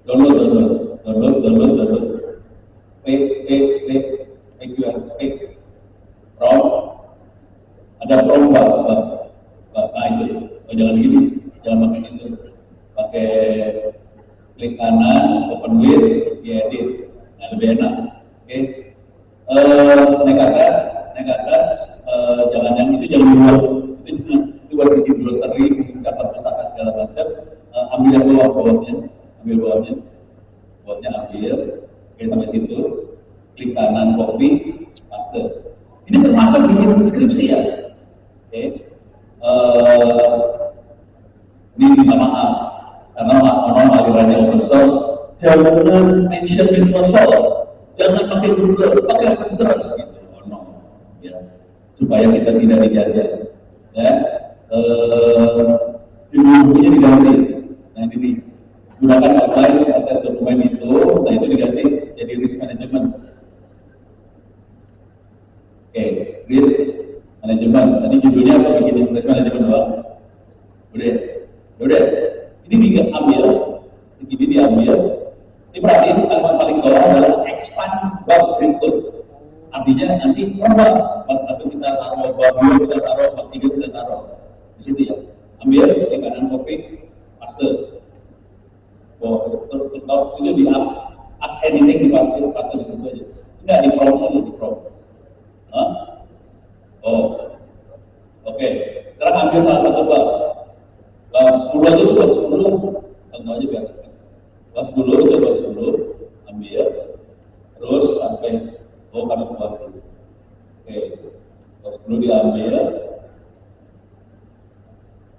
download. Prom, ada prom Pak itu, jangan gini, jangan pakai itu, pakai klik kanan, open with, edit, nah, lebih enak. Oke, naik ke atas, jangan yang itu jangan dibuat, itu buat bikin glossary, daftar pustaka segala macam. Ambil yang bawahnya, ambil, oke sampai situ, klik kanan copy, paste. Ini termasuk bikin skripsi ya, oke. Ini minta maaf karena alirannya open source, jangan mention Microsoft, jangan pakai Google, pakai open source gitu, ya, supaya kita tidak dijajar, ya. Bukunya diganti, nah ini gunakan outline atas dokumen itu, nah itu diganti jadi risk management. Oke, risk management. Tadi judulnya apa? Bikin risk management doang. Udah. Ini diambil. Ini perhatiin kalimat paling bawah adalah expand bab berikut. Artinya nanti bab satu kita taruh, bab dua kita taruh, bab tiga kita taruh. Di situ ya. Ambil, klik kanan copy, paste. Terus itu di ask anything di paste di situ aja. Enggak di prompt. Oke. Sekarang ambil salah satu bab 10 aja tuh, bab 10 contoh aja biar bab 10 itu bab 10 ambil terus sampai harus ke bab 10. Oke, bab 10 diambil,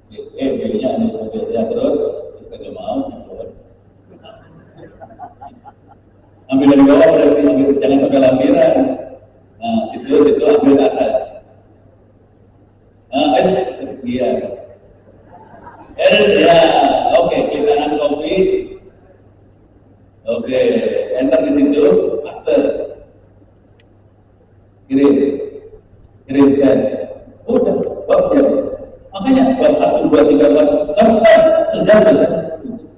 B-nya ya, terus kita gak mau sih, ambil dari bawah, berarti jangan sampai lampiran. Nah, situ ambil ke atas. Iya. Ya, oke, klik kanan copy. Oke, enter di situ, master. Kirim send. Udah, babnya. Makanya bab 1, 2, 3 masuk. Cepat, sejam bisa.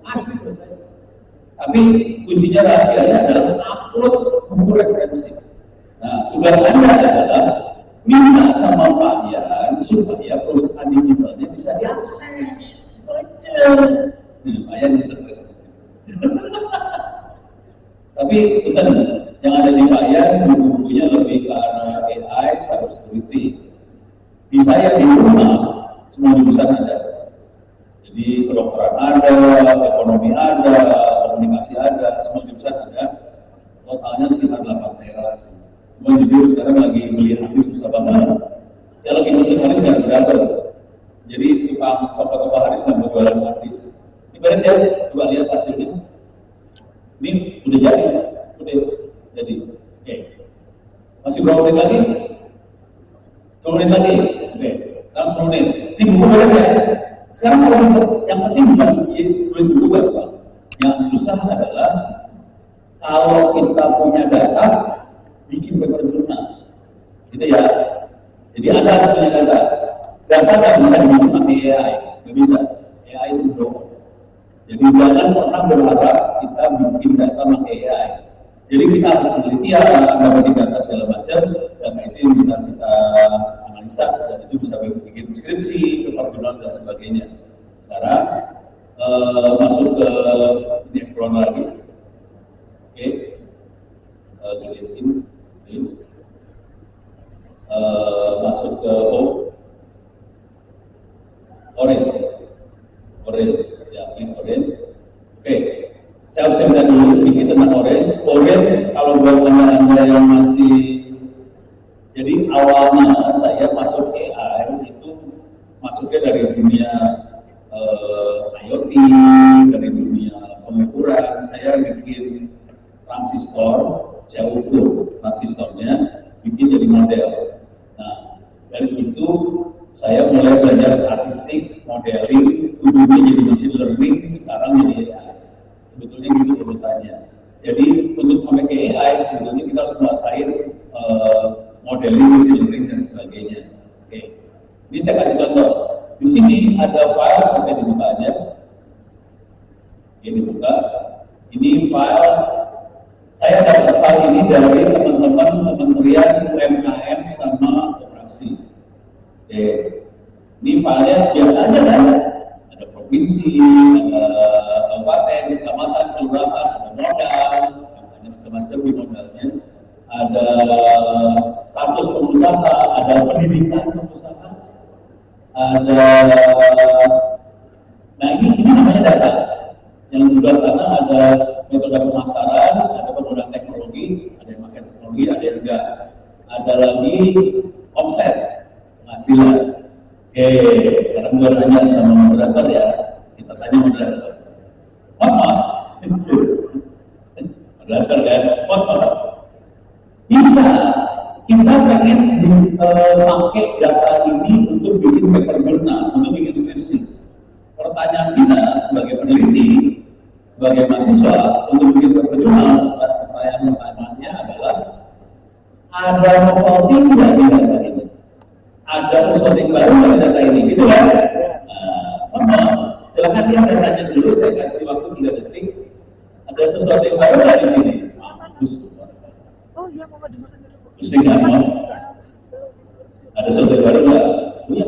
Asli selesai. Tapi kuncinya rahasianya adalah upload buku referensi. Nah, tugas Anda adalah minta sama Pak Yan supaya perusahaan digitalnya bisa diakses. Pak Yan bisa terus. Tapi bukan, yang ada di Pak Yan buku-bukunya lebih ke arah AI, cyber security. Di saya di rumah semua jurusan ada. Jadi kedokteran ada, ekonomi ada, komunikasi ada, semua jurusan ada. Totalnya sekitar 8 tera sih. Cuma jujur sekarang lagi beli hadis susah banget. Saya lagi mesin hadis nggak berdapat. Jadi tukang toko-toko hadis nggak mau jualan hadis. Ini beres ya, coba lihat hasilnya. Ini udah jadi. Oke. Masih berapa menit lagi? 10 menit lagi. Oke. Sekarang 10 menit. Ini buku beres ya. Sekarang kalau kita, yang penting bukan tulis buku Pak. Yang susah adalah kalau kita punya data, bikin paper jurnal, gitu ya. Jadi Anda harus punya data. Data nggak bisa dibikin pakai AI, nggak bisa. AI itu bohong. Jadi jangan pernah berharap kita bikin data pakai AI. Jadi kita harus penelitian, mendapati data segala macam, data itu yang bisa kita analisa dan itu bisa bikin deskripsi, paper jurnal dan sebagainya. Sekarang masuk ke ini explore lagi. Oke. Masuk ke orange ya, ini orange. Oke, saya harus cerita dulu sedikit tentang orange kalau buat anda yang masih, jadi awalnya saya masuk AI itu masuknya dari dunia IoT, dari dunia pengukuran. Saya bikin transistor, saya ukur transistornya, bikin jadi model. Nah, dari situ saya mulai belajar statistik, modeling, ujungnya jadi machine learning, sekarang jadi AI. Sebetulnya gitu urutannya. Jadi untuk sampai ke AI, sebetulnya kita harus menguasain modeling, machine learning dan sebagainya. Oke, ini saya kasih contoh. Di sini ada file, kita dibuka aja. Ini dibuka. Ini file, saya dapat file ini dari teman-teman Kementerian UMKM sama Koperasi. Oke, ini filenya biasa aja kan? Ada provinsi, ada kabupaten, kecamatan, kelurahan, ada modal, ada macam-macam di modalnya. Ada status pengusaha, ada pendidikan pengusaha, ada, nah ini namanya data. Yang sebelah sana ada metode pemasaran, ada penggunaan teknologi, ada yang pakai teknologi, ada yang enggak. Ada lagi omset, penghasilan. Oke, sekarang gue nanya sama moderator ya, kita tanya moderator. Moderator kan, bisa kita pengen pakai data ini untuk bikin paper jurnal, untuk bikin skripsi. Pertanyaan kita sebagai peneliti, sebagai mahasiswa untuk bikin paper jurnal, pertanyaannya adalah ada novelty tidak di data ini? Ada sesuatu yang baru di data ini, gitu kan? Silakan dia bertanya dulu, saya kasih waktu 3 detik. Ada sesuatu yang baru nggak di sini? Bagus. Oh iya, mau dimakan dulu. Mesti nggak mau? Ada sesuatu yang baru nggak? Iya.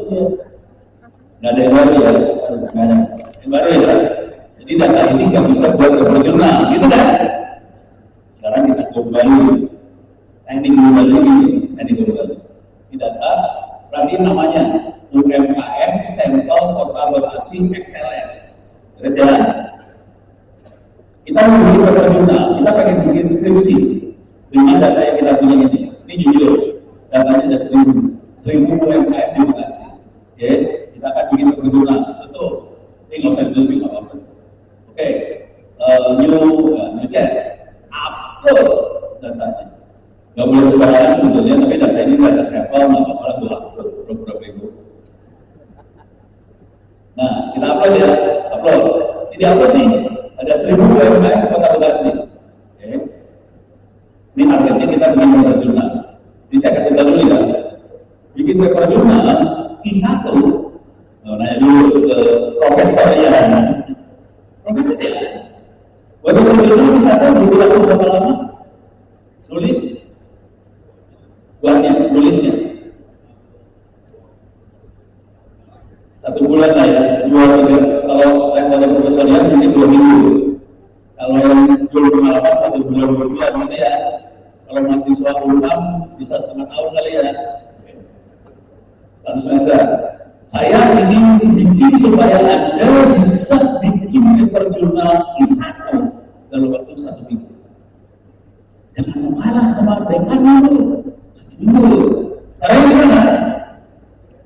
Nggak ada yang baru ya? Nggak ada. Yang baru ya? Jadi data ini nggak bisa buat paper jurnal, gitu kan? Sekarang kita kembali. Teknik kembali ini, teknik kembali. Ini data, berarti namanya UMKM Sampel Kota Bekasi XLS. Terus ya? Kita mau bikin paper jurnal, kita pengen bikin skripsi dengan data yang kita punya ini. Ini jujur, datanya ada 1000 UMKM di Bekasi. Oke, kita akan bikin paper jurnal. Betul. Ini nggak usah ditutupi, nggak apa-apa. Oke, new chat, upload datanya. Nggak boleh sembarangan sebetulnya, tapi data ini data sampel, nggak apa-apa, gue upload beberapa minggu. Nah, kita upload ya, upload. Ini upload nih, ada 1000 UMKM di Kota Bekasi. Oke. Ini targetnya kita bikin paper jurnal. Jadi saya kasih tahu dulu ya, bikin paper jurnal Q1. Nanya dulu ke profesor ya. Profesor ya. Buat paper jurnal Q1 butuh waktu berapa lama? Nulisnya 1 bulan lah ya, 2-3. Kalau level profesional mungkin 2 minggu. Kalau yang belum pengalaman 1 bulan 2 bulan gitu ya. Kalau mahasiswa umum bisa setengah tahun kali ya. 1 semester. Saya ini bikin supaya Anda bisa bikin paper jurnal Q1 dalam waktu 1 minggu. Jangan mengalah sama dekan dulu. 1 minggu. Caranya gimana?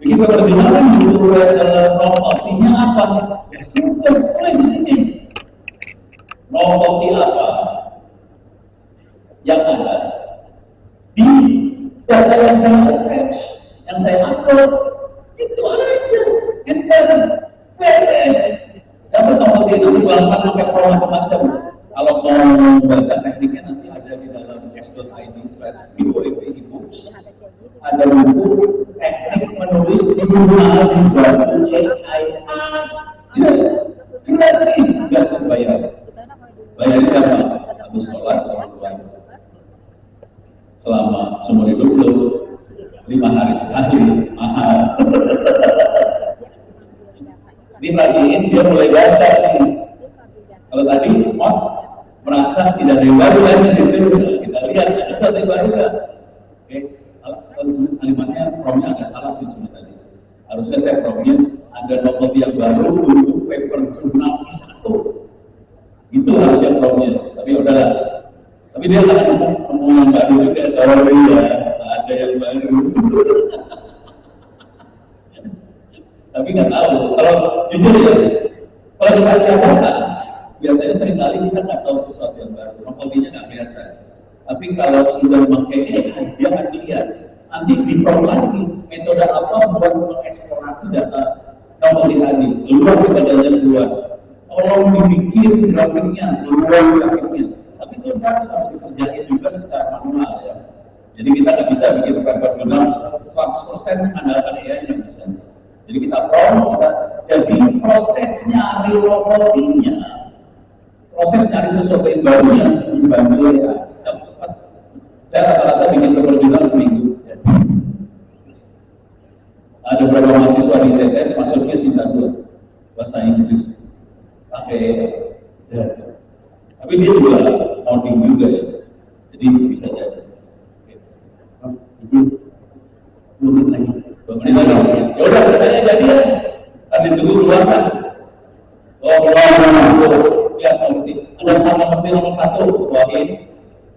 Bikin paper jurnal kan butuh novelty-nya apa? Ya super, tulis di sini. Novelty apa yang ada di data yang saya attach, yang saya upload, itu aja. Enter, beres. Dapat novelty itu dibangkan pakai pro macam-macam. Kalau mau baca tekniknya nanti ada di dalam s.id/books. Ada buku teknik menulis jurnal dibantu AI aja, gratis, nggak usah bayar. Bayarnya apa? Habis sholat orang tua. Selama seumur hidup lo 5 hari sekali, mahal. Ini perhatiin dia mulai baca nih. Kalau tadi merasa tidak ada yang baru lagi di situ, kita lihat ada sesuatu yang baru nggak? Oke, salah. Kalimatnya promnya agak salah sih sebenarnya tadi. Harusnya saya promnya ada novelty yang baru untuk paper jurnal Q1. Itu harusnya promnya. Tapi udahlah. Tapi dia akan ngomong yang baru juga. Sorry ya, ada yang baru. Tapi nggak tahu. Kalau jujur ya, kalau kita lihat data, biasanya seringkali kita nggak tahu sesuatu yang baru, novelty-nya nggak kelihatan. Tapi kalau sudah memakai AI, dia akan lihat. Nanti diprompt lagi metode apa buat mengeksplorasi data novelty tadi. Keluar metodenya keluar. Tolong dibikin grafiknya, keluar grafiknya. Tapi itu harus dikerjain juga secara manual ya. Jadi kita nggak bisa bikin paper jurnal 100% mengandalkan AI, nggak bisa. Jadi kita prompt, kita jadi prosesnya, novelty-nya, proses nyari sesuatu yang barunya dibantu ya cepat. Saya rata-rata bikin paper jurnal seminggu. Ada beberapa mahasiswa di TTS masuknya Sinta 2 bahasa Inggris pakai ya. Tapi dia juga coding juga ya, jadi bisa jadi. Jadi 2 menit lagi. 2 menit lagi. Ya udah, katanya jadi ya. Tadi tunggu keluar kan. Oh, keluar. Ya, nanti ada sama seperti nomor 1,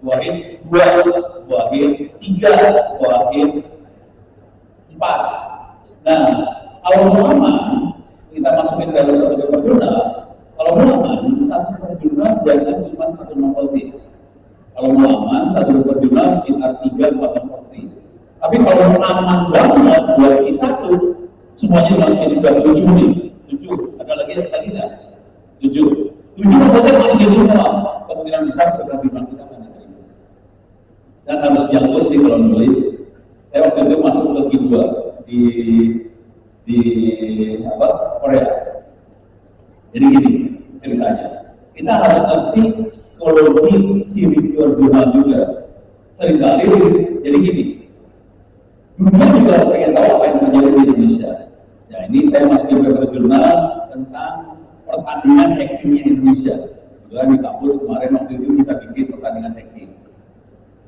buahin 2, buahin 3, buahin 4. Nah, kalau mau aman, kita masukin dalam satu paper jurnal. Kalau mau aman, satu paper jurnal jangan cuma 1 novelty. Kalau mau aman, satu paper jurnal sekitar 3-4 novelty. Tapi kalau aman banget, buat Q1, semuanya masukin udah 7 nih. 7, ada lagi yang tadi nggak? 7 novelty masukin semua. Kemungkinan besar paper jurnal kita akan diterima. Dan harus jago sih kalau nulis. Saya waktu itu masuk ke Q2 di Korea. Jadi gini ceritanya, kita harus ngerti psikologi si reviewer jurnal juga. Seringkali jadi gini, dunia juga pengen tahu apa yang terjadi di Indonesia. Nah ini saya masukin paper jurnal tentang pertandingan hackingnya Indonesia. Kebetulan di kampus kemarin waktu itu kita bikin pertandingan hacking.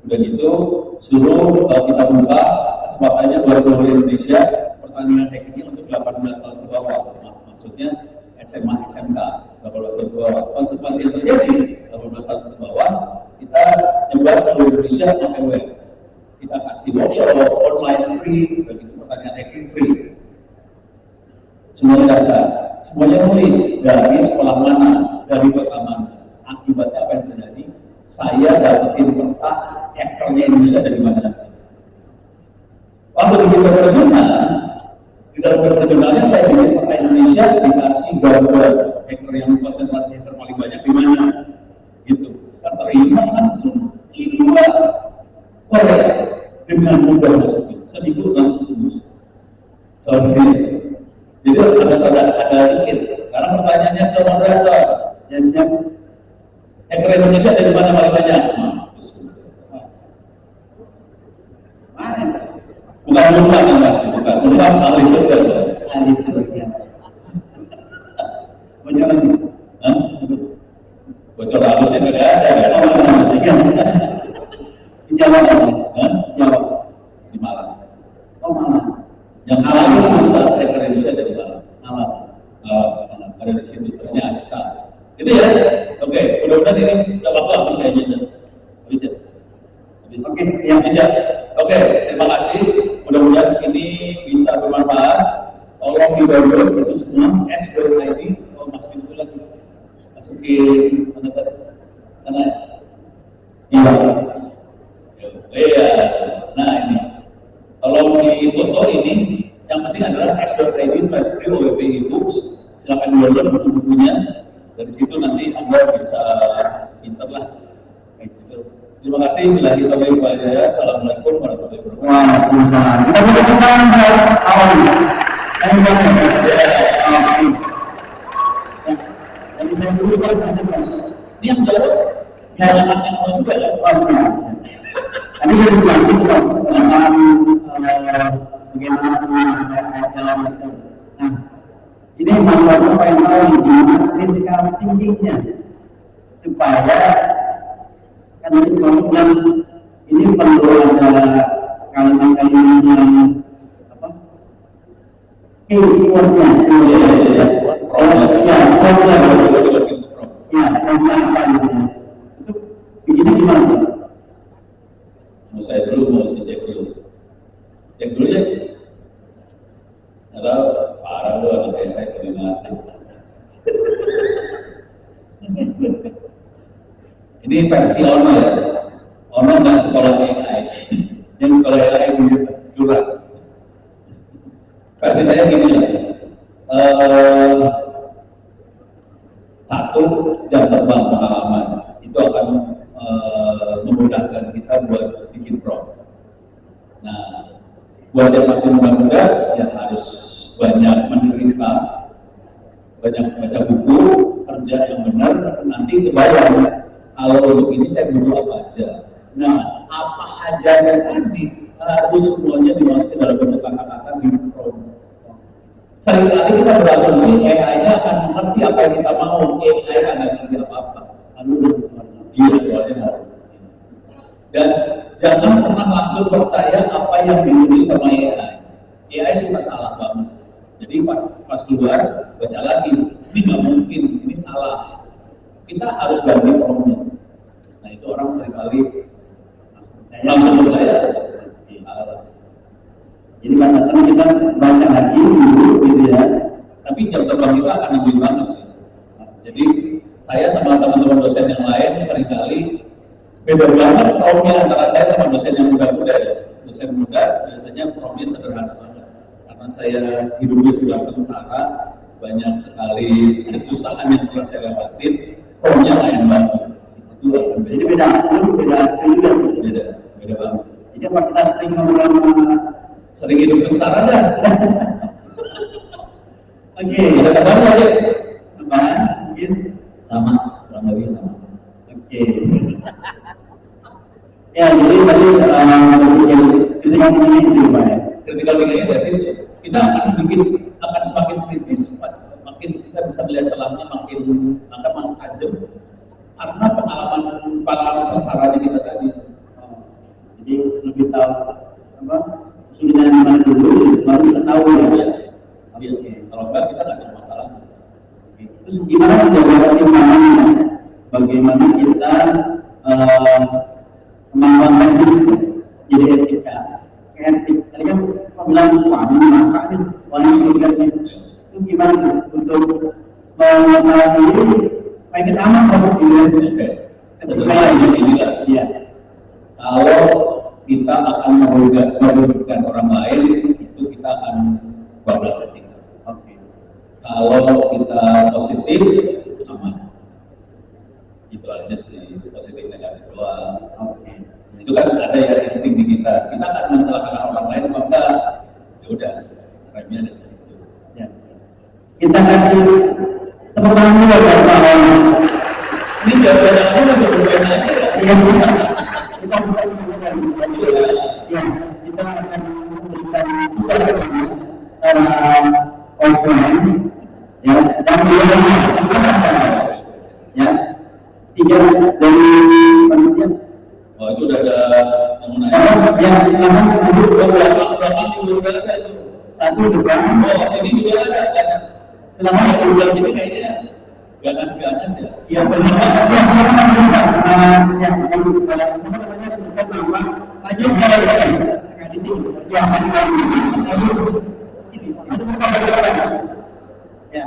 Udah gitu suruh kita buka kesempatannya buat seluruh Indonesia pertandingan hackingnya untuk 18 tahun ke bawah. Maksudnya SMA, SMK 18 tahun ke bawah. Konsekuensi yang terjadi 18 tahun ke bawah, kita nyebar seluruh Indonesia pakai web. Kita kasih workshop online free, begitu pertandingan hacking free. Semuanya data, semuanya nulis dari sekolah mana, dari kota mana. Akibatnya apa yang terjadi? Saya dapetin peta hackernya Indonesia dari mana saja. Waktu bikin paper jurnal, di dalam paper jurnalnya saya bikin peta Indonesia dikasih gambar hacker yang konsentrasi hacker paling banyak di mana, gitu. Terima langsung Q2 Korea dengan mudah masukin, seminggu langsung tembus. Jadi harus ada dikit. Sekarang pertanyaannya ke moderator, yang siap. Hacker Indonesia dari mana paling banyak? Bukan lupa kan pasti, bukan lupa ahli surga saja. Ahli surga. Bocoran? Bocor halusnya tidak ada kan? Jawab apa? Jawab di Malang. Oh Malang. Yang paling besar hacker Indonesia dari Malang. Malang. Ada di situ ternyata. Itu ya. Oke, mudah-mudahan ini udah waktu habis kayaknya. Habis ya? Habis. Oke, ya bisa. Oke, terima kasih. Mudah-mudahan ini bisa bermanfaat. Tolong di-download itu semua s.id. Oh, masukin itu lagi. Masukin mana tadi? Mana? Iya. Iya. Nah ini. Tolong di foto ini. Yang penting adalah s.id/OWP books. Silakan download buku-bukunya. Dari situ nanti Anda bisa pinter lah. Terima kasih. Bila kita balik Assalamualaikum warahmatullahi wabarakatuh. Waalaikumsalam. Kita berkenan awal. Ini saya dulu kan ini yang jauh. Jangan yang mau juga ya. Tadi saya jelasin tentang bagaimana menggunakan segala macam. Nah, ini masalah pengen tahu gimana critical thinking-nya supaya kan ini perlu ada kalimat-kalimat yang apa? Keyword-nya, itu bikinnya gimana? Mau saya dulu, mau si Jack dulu. Jack dulu ya. Ada parah lu anak kayak gimana? Ini versi Ono ya. Ono nggak sekolah AI. Yang sekolah AI itu curang. Versi saya gini ya. Satu, jam terbang pengalaman itu akan memudahkan kita buat bikin prompt. Nah, buat yang masih muda-muda ya harus banyak menderita, banyak baca buku, kerja yang benar, nanti kebayang kalau untuk ini saya butuh apa aja. Nah, apa aja yang tadi harus semuanya dimasukin dalam bentuk kata-kata di prompt. Seringkali kita berasumsi AI-nya akan mengerti apa yang kita mau, AI akan mengerti apa-apa. Lalu dia awalnya harus. Dan jangan pernah langsung percaya apa yang ditulis sama AI. AI suka salah banget. Jadi pas keluar baca lagi, ini nggak mungkin, ini salah. Kita harus ganti promptnya. Nah itu orang seringkali langsung percaya. Jadi batasan kita baca lagi dulu gitu ya. Tapi jam terbang kita akan lebih banget sih. Jadi saya sama teman-teman dosen yang lain seringkali beda banget promptnya antara saya sama dosen yang muda-muda ya. Dosen muda biasanya promptnya sederhana banget. Karena saya hidupnya sudah sengsara, banyak sekali kesusahan yang pernah saya lewatin, promptnya lain banget. Itu akan Jadi beda sering juga. beda banget. Jadi apa kita sering ngobrol Sering hidup sengsara dah. Oke, Ada kabarnya aja. tambahan mungkin. Sama, kurang lebih sama. Oke. Ya, jadi tadi ketika ini itu Pak ya. Critical thinking dari situ kita akan semakin kritis, makin kita bisa melihat celahnya makin tajam karena pengalaman sengsaranya kita tadi. Jadi lebih tahu apa kesulitan yang mana dulu baru bisa tahu ya. Iya. Kalau enggak kita nggak ada masalah. Terus gimana menjaga keseimbangannya? Bagaimana kita kemampuan teknis itu jadi etika? Etik tadi kan kau bilang wah ini maka nih, wah ini sulitnya. Itu gimana tuh untuk mengetahui supaya kita aman kalau Oke. Sebenarnya inilah. Iya. Kalau kita akan merugikan orang lain, itu kita akan bablas etik. Oke. Kalau kita positif, aman. Itu aja sih, positif negatif doang. Oke. Itu kan ada ya insting di kita. Kita akan mencelakakan orang lain apa enggak? Ya udah, remnya ada di situ. Ya. Kita kasih tepuk tangan dulu ya Pak. Ini jawabannya aku udah berbeda aja. Iya. Kita bukan ya, kita akan memberikan offline ya, dan ya, 3 dari panitia. Oh itu udah ada yang mau nanya. Ya, silakan duduk. Belakang juga udah ada itu. Satu depan. Oh sini juga ada. Silakan Yang sebelah sini kayaknya ganas ya. ya benar. Ya, yang sama namanya sebutkan nama Pak Joko. Di sini. Ya, ya.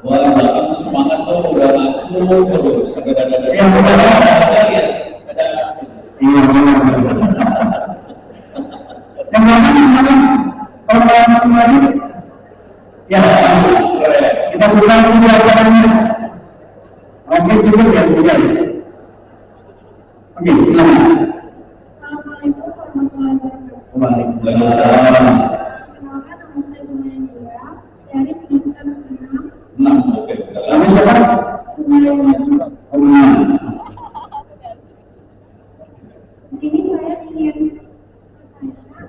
Wah, belakang tuh semangat tuh udah ngaku terus sampai ada Ya, ya. Ada iya. Yang mana orang kemarin ya kita buka pembelajarannya. Oke, cukup ya, sudah. Oke, silakan. Assalamualaikum warahmatullahi wabarakatuh. Waalaikumsalam. Perkenalkan nama saya Bunga Jura dari semester 6 6, oke. Kami siapa? Bunga. Om. Di sini saya ingin bertanya,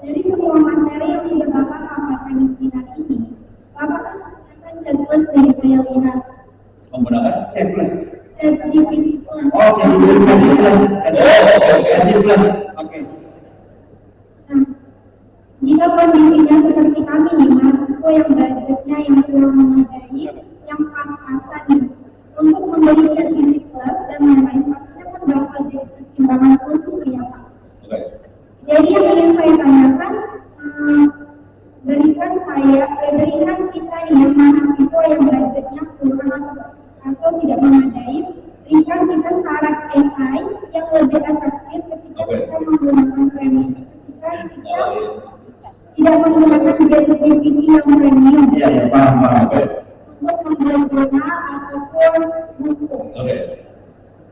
dari semua materi yang sudah Bapak paparkan di seminar ini, Bapak kan menggunakan checklist dari saya lihat Menggunakan Checklist. ChatGPT Plus. Oh, ChatGPT Plus. oke. Plus. Oke. Nah, jika kondisinya seperti kami nih, mahasiswa yang budgetnya yang kurang memadai, yang pas-pasan nih, untuk membeli ChatGPT Plus dan lain-lain, pastinya kan bakal jadi pertimbangan khusus nih ya Pak. Oke. Jadi yang ingin saya tanyakan, berikan kita nih yang mahasiswa yang budgetnya kurang atau tidak memadai, berikan kita saran AI yang lebih efektif ketika kita menggunakan premium, ketika kita tidak menggunakan GPT yang premium Iya, ya, paham. untuk membuat jurnal ataupun buku. Oke.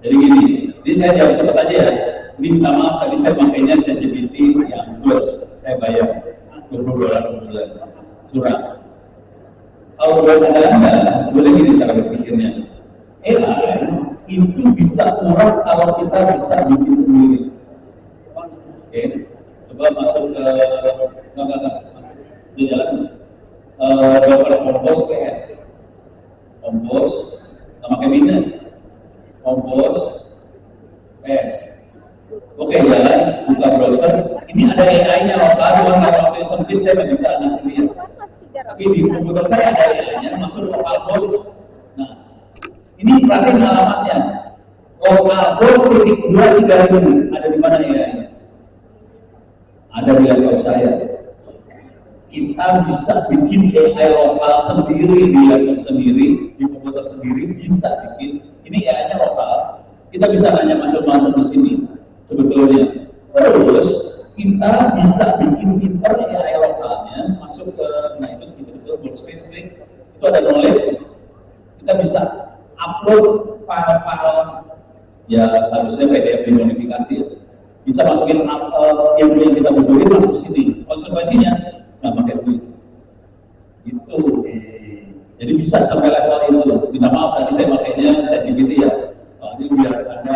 Jadi gini, ini saya jawab cepat aja ya. Ini minta maaf tadi saya pakainya ChatGPT yang plus, saya bayar $20 sebulan, curang. kalau buat Anda, sebenarnya ini cara berpikirnya. AI itu bisa kurang kalau kita bisa bikin sendiri. Oke, coba masuk ke masuk di jalan. Daripada kompos PS, kompos, pakai minus, kompos PS. Oke, jalan, buka browser. Ini ada AI-nya loh. Kalau waktu yang sempit saya nggak bisa ngasih lihat. Tapi di komputer saya ada AI-nya, masuk localhost. Nah, ini perhatiin alamatnya. Localhost titik 230 ada di mana AI-nya? Ada di laptop saya. Kita bisa bikin AI lokal sendiri di laptop sendiri, di komputer sendiri bisa bikin. Ini AI-nya lokal. Kita bisa nanya macam-macam di sini sebetulnya. Terus kita bisa bikin pinter AI lokalnya masuk ke itu workspace klik. Itu ada knowledge. Kita bisa upload file-file ya harusnya PDF dimodifikasi ya. Bisa masukin yang kita butuhin masuk sini. Konsekuensinya nggak pakai duit. Itu. Jadi bisa sampai level itu. Minta maaf tadi saya makainya ChatGPT ya. Soalnya biar ada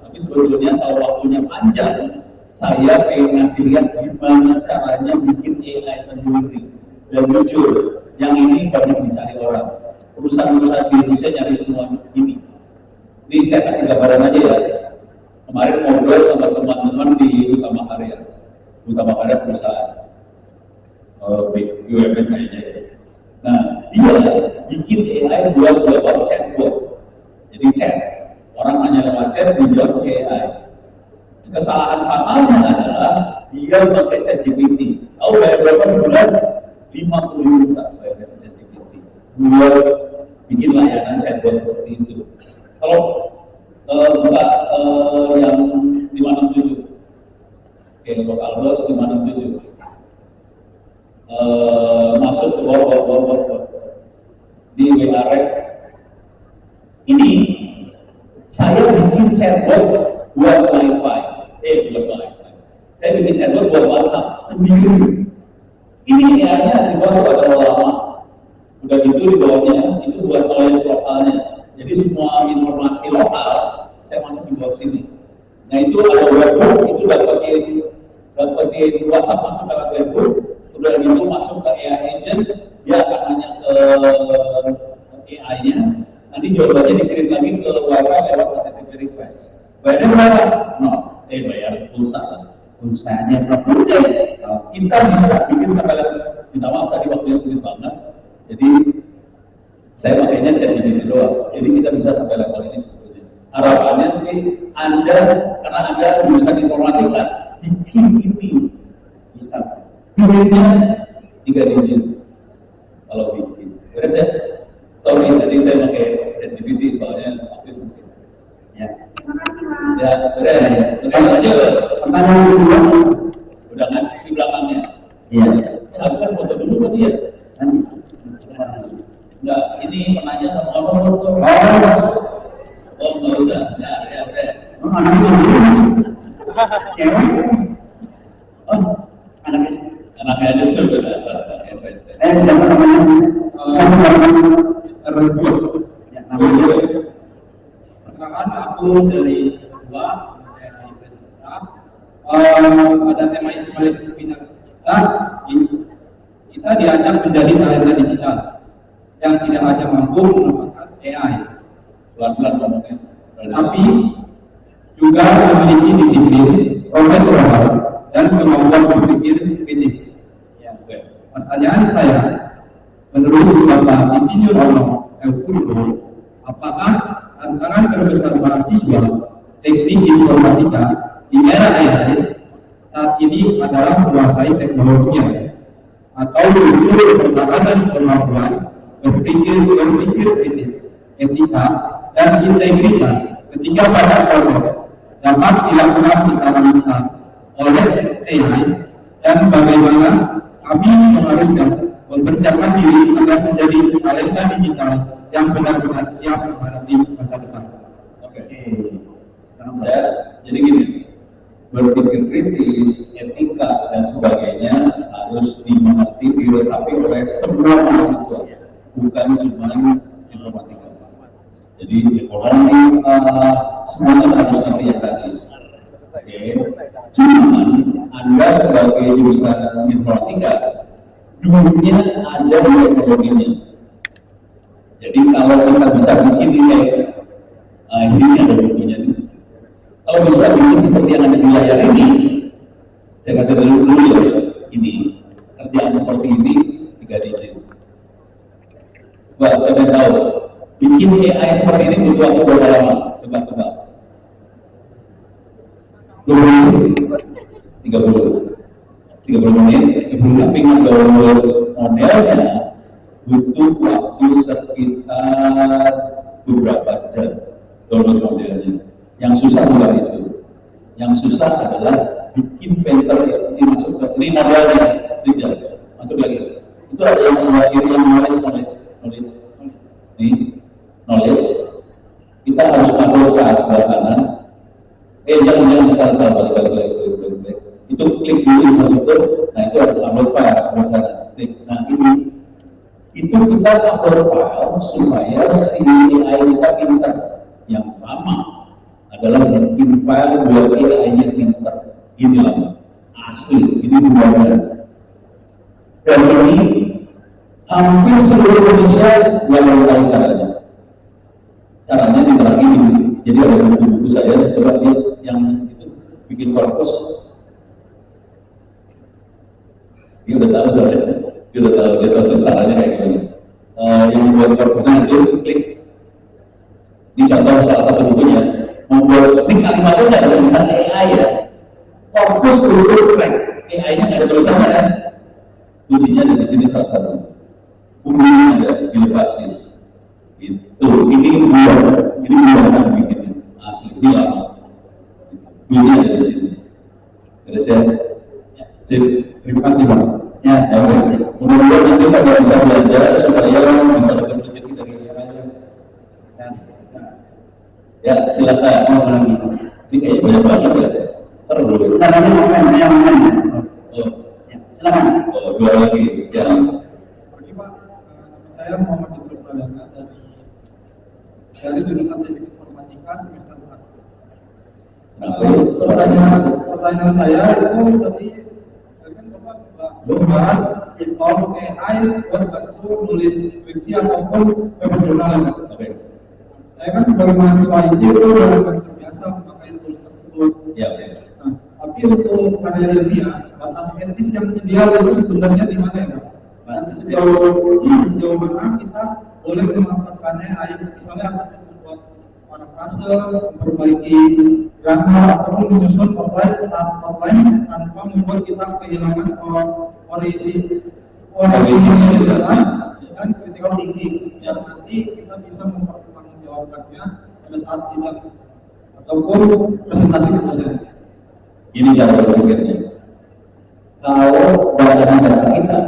tapi sebetulnya kalau waktunya panjang, saya pengen ngasih lihat gimana caranya bikin AI sendiri. Dan jujur, yang ini banyak dicari orang. Perusahaan-perusahaan di Indonesia nyari semua ini. Ini saya kasih gambaran aja ya. Kemarin ngobrol sama teman-teman di Utama Karya. Utama Karya perusahaan BUMN kayaknya ya. Nah, dia bikin AI buat jawab chatbot. Jadi chat, orang nanya lewat chat, dijawab AI. Kesalahan fatalnya adalah dia pakai ChatGPT. Tahu bayar berapa sebulan? 50 juta bayar ChatGPT. Buat bikin layanan chatbot seperti itu. Kalau buka yang 567, oke, localhost 567. Masuk ke bawah di WA-Rec. Ini saya bikin chatbot buat Wi-Fi. Saya bikin chatbot buat WhatsApp sendiri. Ini AI-nya di bawah ada lama. Udah gitu di bawahnya itu buat knowledge lokalnya. Jadi semua informasi lokal saya masuk di bawah sini. Nah itu ada webhook, itu dapetin WhatsApp masuk ke webhook. Udah gitu masuk ke AI agent, dia akan nanya ke AI-nya. Nanti jawabannya dikirim lagi ke Wi-Fi lewat HTTP request. Bayarnya berapa? No, bayar pulsa lah. Pulsanya berapa? Kita bisa bikin sampai minta maaf tadi waktunya sedikit banget. Jadi saya makanya ChatGPT doang. Jadi kita bisa sampai level ini sebetulnya. Harapannya sih Anda, karena Anda lulusan informatika, bikin ini bisa. Duitnya 3 digit kalau bikin. Beres ya? Sorry, tadi saya pakai ChatGPT soalnya habis mungkin. Ya. Terima kasih, Pak. Ya, beres. Pertanyaan aja. Pertanyaan kedua. Udah kan di belakangnya. Iya. Harusnya foto dulu kan dia. Enggak, ini penanya sama orang tuh. Oh, nggak usah. Ya, udah. Oh, anaknya cewek. Oh, Anaknya aja sudah dasar. Siapa namanya? Ya, namanya. Perkenalkan aku dari Sekolah, saya dari Presiden. Pada tema seminar kita diajak menjadi talenta digital yang tidak hanya mampu menggunakan AI, Pelan-pelan ngomongnya. tapi juga memiliki disiplin, profesional, dan kemampuan berpikir kritis. Ya, oke. Pertanyaan saya, menurut Bapak Insinyur Ono Eukurdo, apakah tantangan terbesar mahasiswa teknik informatika di era AI saat ini adalah menguasai teknologinya, atau justru pertahanan kemampuan berpikir kritis, etika, dan integritas ketika pada proses dapat dilakukan secara instan oleh AI, dan bagaimana kami mengharuskan mempersiapkan diri agar menjadi talenta digital yang benar-benar siap menghadapi masa depan. Oke. Saya jadi gini, berpikir kritis, etika dan sebagainya harus dimengerti, diresapi oleh semua mahasiswa, bukan cuma informatika. Jadi ekonomi semuanya harus ngerti yang tadi. Oke. Cuman Anda sebagai jurusan informatika, dulunya ada di ekonominya. Jadi kalau kita bisa bikin ini ada bukunya nih. Kalau bisa bikin seperti yang ada di layar ini, saya kasih dulu ya, ini kerjaan seperti ini 3 digit. Wah, saya tahu bikin AI seperti ini butuh waktu berapa lama? Coba 30 menit, tapi ngedownload modelnya butuh waktu sekitar beberapa jam download modelnya. Yang susah bukan itu. Yang susah adalah bikin paper ini masuk ke ini modelnya, itu masuk lagi. Itu ada yang sebelah kiri yang knowledge. Ini knowledge. Kita harus upload ke sebelah kanan. Jangan salah balik. Itu klik dulu masuk ke, nah itu ada upload file sana. Klik. Nah ini itu kita upload file supaya si AI kita pintar. Yang pertama adalah bikin file buat AI-nya pintar. Ini lah asli, ini buatan. Dan ini hampir seluruh Indonesia nggak mau tahu caranya. Caranya diterangin ini. Jadi ada buku-buku saya, coba lihat yang itu bikin korpus. Dia udah tahu saya, dia tahu caranya kayak gimana. Yang buat korpusnya itu klik. Ini contoh salah satu bukunya. Membuat ini kalimatnya nggak ada tulisan AI ya. Korpus dulu klik. AI-nya nggak ada tulisannya kan? Kuncinya ada di sini salah satu. Bukunya ada dilepasin. Itu ini buatan bikinnya asli ini lama. Bukunya ada di sini. Terus ya. Terima kasih Pak. Ya, terima kasih. Mudah-mudahan nanti kita bisa belajar supaya bisa lebih rezeki dari yang lain. Ya, silakan. Ini kayaknya banyak banget ya. Seru. Sekarang ini yang mana? Oh, Ya, silakan. oh, 2 lagi. Silakan. Pagi Pak, saya Muhammad Ibnu Pradana dari jurusan Teknik Informatika semester 4. Pertanyaan saya itu tadi kan Bapak membahas tentang AI buat bantu nulis skripsi ataupun web jurnal. Oke. Saya kan sebagai mahasiswa itu sudah terbiasa memakai tools tersebut. Ya. Nah, tapi untuk karya ilmiah, batas etis yang ideal itu sebenarnya di mana ya Pak? Dan sejauh mana kita boleh memanfaatkannya AI, misalnya membuat parafrase, memperbaiki grammar ataupun menyusun outline tanpa membuat kita kehilangan original jelas dan critical thinking yang nanti kita bisa mempertanggungjawabkannya pada saat sidang ataupun presentasi ke dosen. Ini cara berpikirnya. Kalau data kita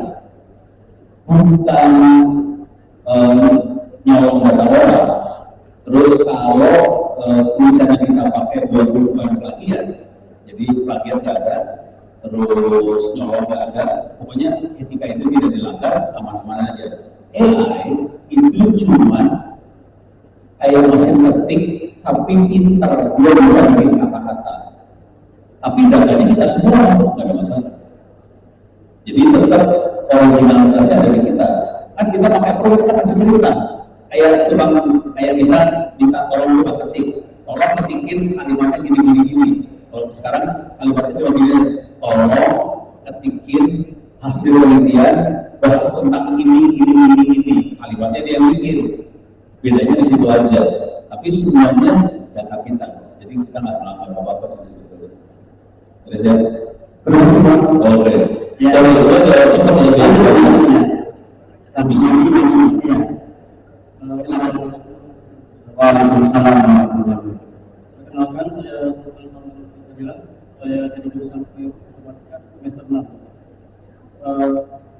bukan nyolong data orang, terus kalau tulisannya kita pakai buat bukan plagiat, jadi plagiat nggak ada, terus nyolong nggak ada, pokoknya etika itu tidak dilanggar, aman-aman aja. AI itu cuma kayak mesin ketik, tapi pinter, dia bisa bikin kata-kata. Tapi datanya kita semua nggak ada masalah. Jadi tetap originalitasnya ada di kita. Kan kita pakai pro, kita kasih minuman. Kayak kita minta tolong lupa ketik, tolong ketikin kalimatnya gini. Kalau sekarang kalimatnya cuma gini, tolong ketikin hasil penelitian bahas tentang ini. Kalimatnya dia yang bikin. Bedanya di situ aja. Tapi semuanya data kita. Jadi kita nggak melakukan apa-apa sih sebetulnya. Terus ya. Oke. Ya. Kalau itu jawab cepat ya. Habis ini ya. Waalaikumsalam warahmatullahi wabarakatuh. Perkenalkan, saya Sultan Samuel Fadilah. Saya dari jurusan Informatika semester 6.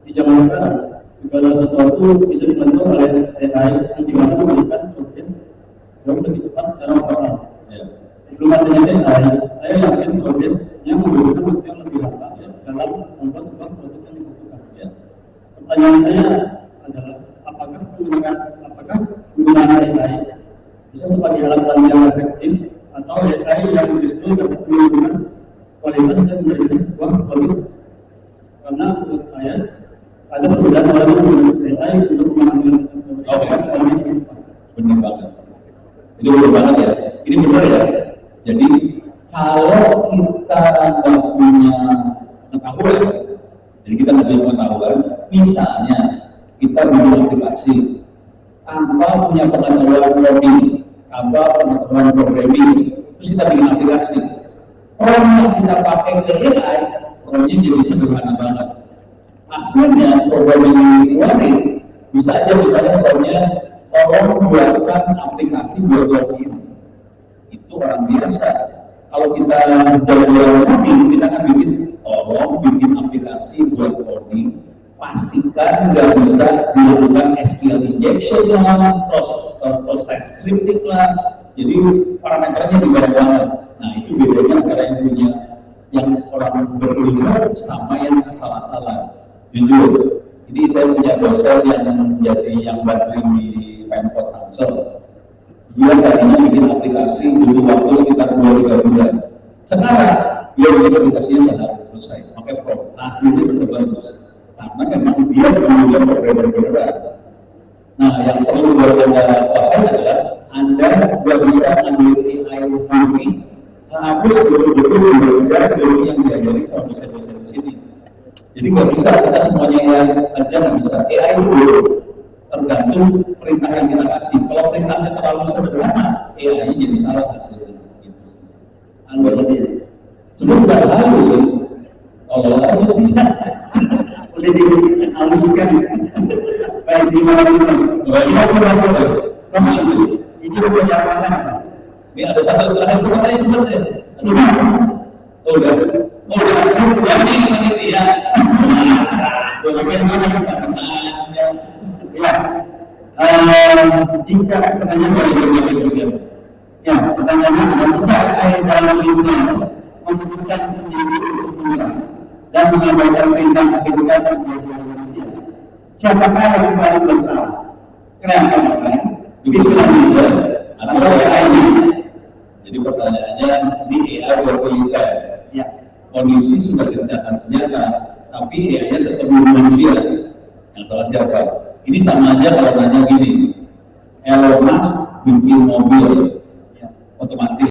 Di zaman sekarang, segala sesuatu bisa dibantu oleh AI yang dimana memberikan progres jauh lebih cepat secara overall. Ya. Sebelum adanya AI, saya yakin progresnya membutuhkan waktu yang lebih lama dalam membuat sebuah produk yang dibutuhkan. pertanyaan saya adalah apakah penggunaan AI bisa sebagai alat bantu yang efektif atau AI yang justru dapat menurunkan kualitas dan menjadi sebuah produk? Karena menurut saya ada perbedaan orang yang menggunakan AI untuk mengambil Benar banget. Ini benar banget ya. Ini benar ya. Jadi kalau kita nggak punya pengetahuan, jadi kita nggak punya pengetahuan, misalnya kita bikin aplikasi tanpa punya pengetahuan coding, tanpa pengetahuan programming, terus kita bikin aplikasi, prompt yang kita pakai ke AI, promptnya jadi sederhana banget. Hasilnya program yang dikeluarin bisa aja misalnya promptnya tolong buatkan aplikasi buat login. Itu orang biasa. Kalau kita jago coding, kita kan tolong bikin aplikasi buat coding. Pastikan nggak bisa dilakukan SQL injection lah, proses scripting lah. Jadi parameternya juga banget. Nah itu bedanya antara yang punya yang orang berilmu sama yang asal-asalan. Jujur, ini saya punya dosen yang bantuin di Pemkot Tangsel. Dia tadinya bikin aplikasi butuh waktu sekitar 2-3 bulan. Sekarang dia bikin aplikasinya sehari selesai. Pakai prompt, hasilnya tetap bagus. Karena memang dia punya programmer beneran. Nah, yang perlu Anda kuasai adalah Anda nggak bisa ambil AI murni, harus betul-betul belajar teori yang diajari sama dosen-dosen di sini. Jadi nggak bisa kita semuanya yang aja nggak bisa. AI itu tergantung perintah yang kita kasih. Kalau perintahnya terlalu sederhana, AI jadi salah hasilnya. Gitu. Anggap ini. Sebelum nggak halus sih. Kalau halus sih, udah dihaluskan. Baik di mana-mana. Itu perjalanan. Ini ada satu terakhir itu katanya cepat ya. Sudah. Udah. Jadi panitia. Bagaimana kita? Ya, jika pertanyaan ya, pertanyaannya adalah jika AI dalam lingkungan memutuskan sendiri untuk menyerah dan mengabaikan perintah aktivitas sebagai manusia, siapakah yang paling bersalah? Kenapa namanya? Begitu juga atau AI-nya. Jadi pertanyaannya di AI berkualitas. Ya, kondisi sudah gencatan senjata, tapi AI-nya tetap manusia. Yang salah siapa? Ini sama aja kalau nanya gini, Elon Musk bikin mobil otomatis.